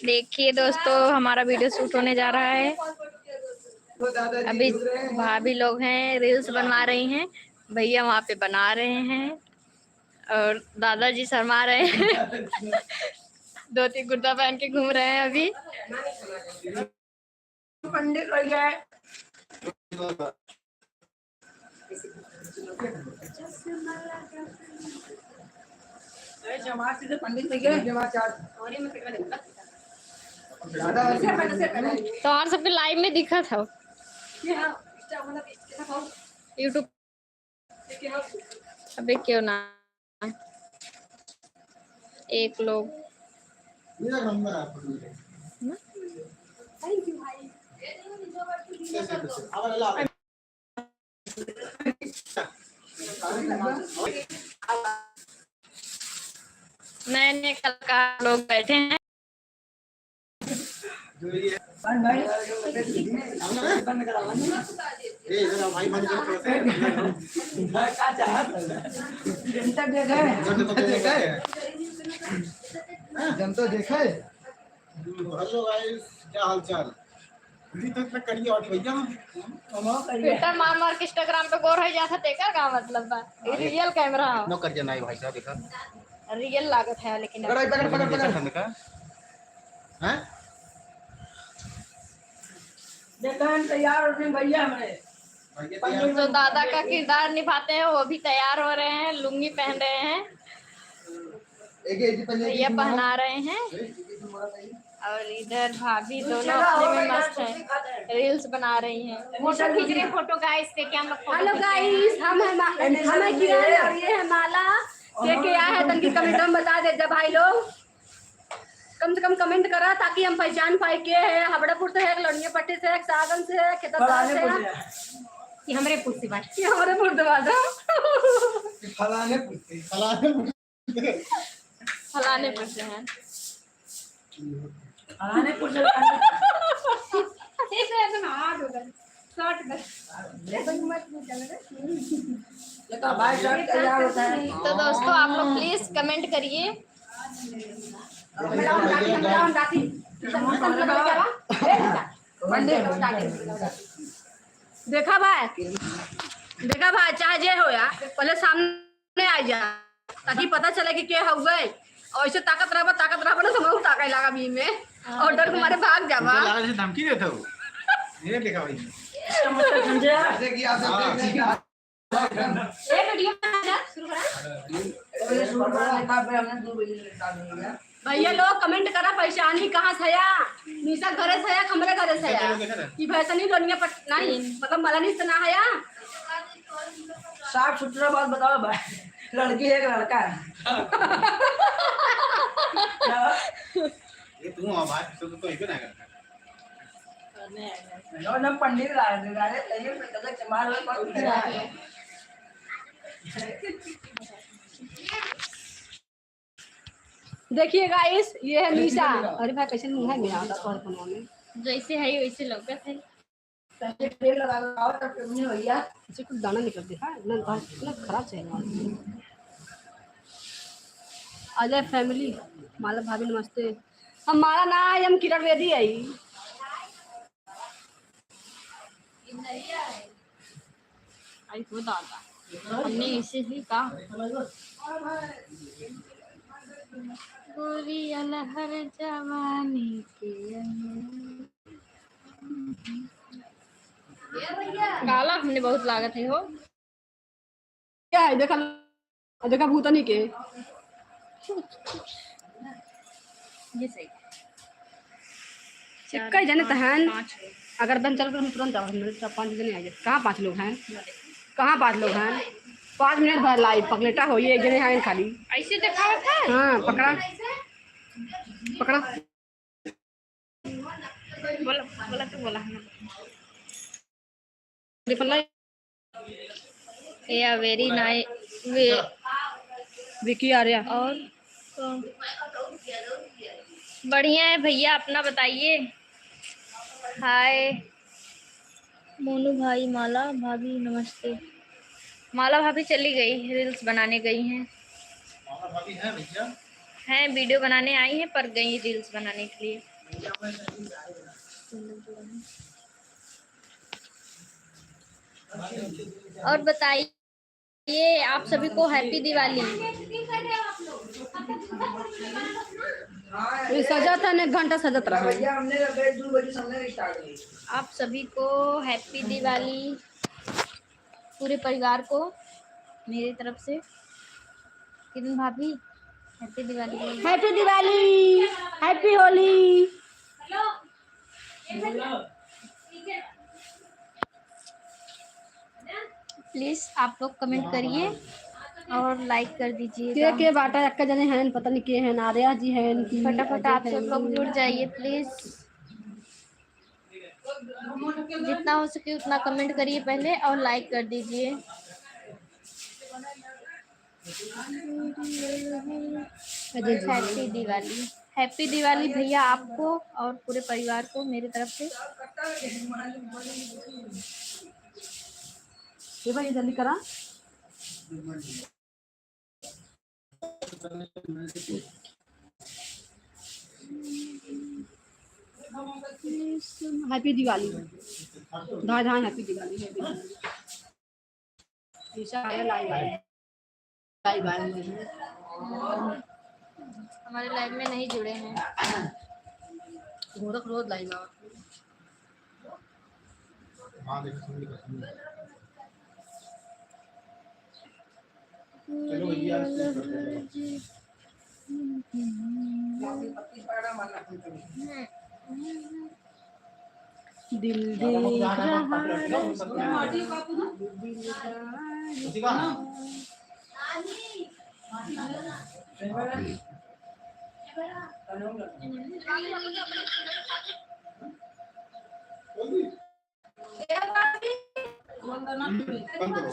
देखिए दोस्तों, हमारा वीडियो शूट होने जा रहा है। अभी भाभी लोग हैं, रील्स बनवा रही हैं, भैया वहाँ पे बना रहे हैं और दादाजी शर्मा रहे हैं। धोती कुर्ता पहन के घूम रहे हैं अभी। पंडित हो गया है। तो और सबके लाइव में दिखा था यूट्यूब। अबे क्यों ना एक लोग नए नए कलाकार लोग बैठे हैं। जनता देखा है। हेलो गाइस, क्या हाल चाल? अभी तक मैं करिए और भैया फिल्टर मार मार के इंस्टाग्राम पे गोर हो जाता देखा का मतलब बा। ये रियल कैमरा नो कर जाना है भाई साहब। देखा रियल लागत है लेकिन पकड़ हैं देखा तैयार हो भैया हमारे। जो दादा का किरदार निभाते हैं वो भी तैयार हो रहे हैं, लुंगी पहन रहे हैं, भैया पहना रहे हैं और इधर भाभी दोनों अपने में मस्त है, रील्स बना रही हैं, फोटो खींच रहे हैं। फोटो गाइस देखिए हम लोग। हेलो गाइस, हम किरण और ये है माला। ये क्या है तनकी कमेंट में बता दे जब भाई लोग कम से कम कमेंट करा ताकि हम पहचान पाए के है। हबड़ापुर से है, लड़िया पट्टी से है, सागन से है, खेतरदार से है। ये हमारे पुरसी बात, ये हमारे मुर्दाबाद है। फलाने फलानेपुर से हैं। फलानेपुर से ठीक है तुम हाथ हो गए शॉर्ट कर देखा भाई साहब तैयार होता है। तो दोस्तों आप लोग प्लीज कमेंट करिए। देखा भाई चाहे जे हो या पहले सामने आ जा ताकि पता चले कि क्या हो गए। और ऐसे ताकत रहा ना समझ ताकत लगा भी में और डर तुम्हारे भाग जावा। धमकी देता हूँ ये देखा भाई जैसे कि आप ये वीडियो शुरू करा। भैया लोग कमेंट करा पहचानी कहाँ से आया, निशा घरे से आया, कमरे घरे से आया कि भैसनी लोनिया पट नहीं मतलब मलानी से ना आया। साफ सुथरा बात बताओ भाई, लड़की है कि लड़का है? ये तू भाई तो इतना ना करता ना पंडित लाए तक चमार देखिए गाइस ये है निशा। अरे भाई कैसे मुंह है मेरा और फोन में जैसे है वैसे लगता है। पहले तेल लगाओ तब नहीं भैया इसे कुछ दाना निकल दिखा ना इतना खराब चेहरा। अजय फैमिली माला भाभी नमस्ते। हम माला ना है, हम किरण वेदी आई। आई तो दादा हमने इसे ही कहा गोरी अलहर जवानी के काला हमने बहुत लागत है हो। क्या है देखा भूतनी के ये सही चिक्का जाने तहन अगर बन चल कर तुरंत 5 जने आ जाए। कहाँ 5 लोग हैं? कहाँ 5 लोग हैं? 5 मिनट बाद लाइव पकलेटा हो ये एक जने हैं खाली ऐसे देखा था। हाँ पकड़ा बोला तो बोला या वेरी नाइस विकी आर्या और बढ़िया है भैया अपना बताइए। हाय मोनू भाई माला भाभी नमस्ते। माला भाभी चली गई, रील्स बनाने गई हैं। मामा भाभी है भैया। हैं वीडियो बनाने आई हैं पर गई रील्स बनाने के लिए। और बताइए आप सभी को हैप्पी दिवाली। हाँ ये सजा था, 1 घंटा सजत रहा। भैया हमने 2 बजे समझने स्टार्ट की। आप सभी को हैप्पी दिवाली, पूरे परिवार को मेरी तरफ से। किरण भाभी happy Diwali. Happy Diwali, happy Holi. Please आप लोग कमेंट करिए और लाइक कर दीजिए। के बाटा अक्का जने हैं, पता नहीं के हैं, आर्या जी हैं कि फटाफट आप सब लोग जुड़ जाइए प्लीज। जितना हो सके उतना कमेंट करिए पहले और लाइक कर दीजिए। हैप्पी दिवाली, हैप्पी दिवाली भैया आपको और पूरे परिवार को मेरी तरफ से। ये भाई जल्दी करा। हैप्पी दिवाली, धाय धाय हैप्पी दिवाली। हमारे लाइव में नहीं जुड़े हैं। गोरख रोज लाइव आओ। हाँ देखो सुनिए सुनिए। चलो भैया शुरू करते हैं। दिल देख रहा उसी का ना? बंद करो।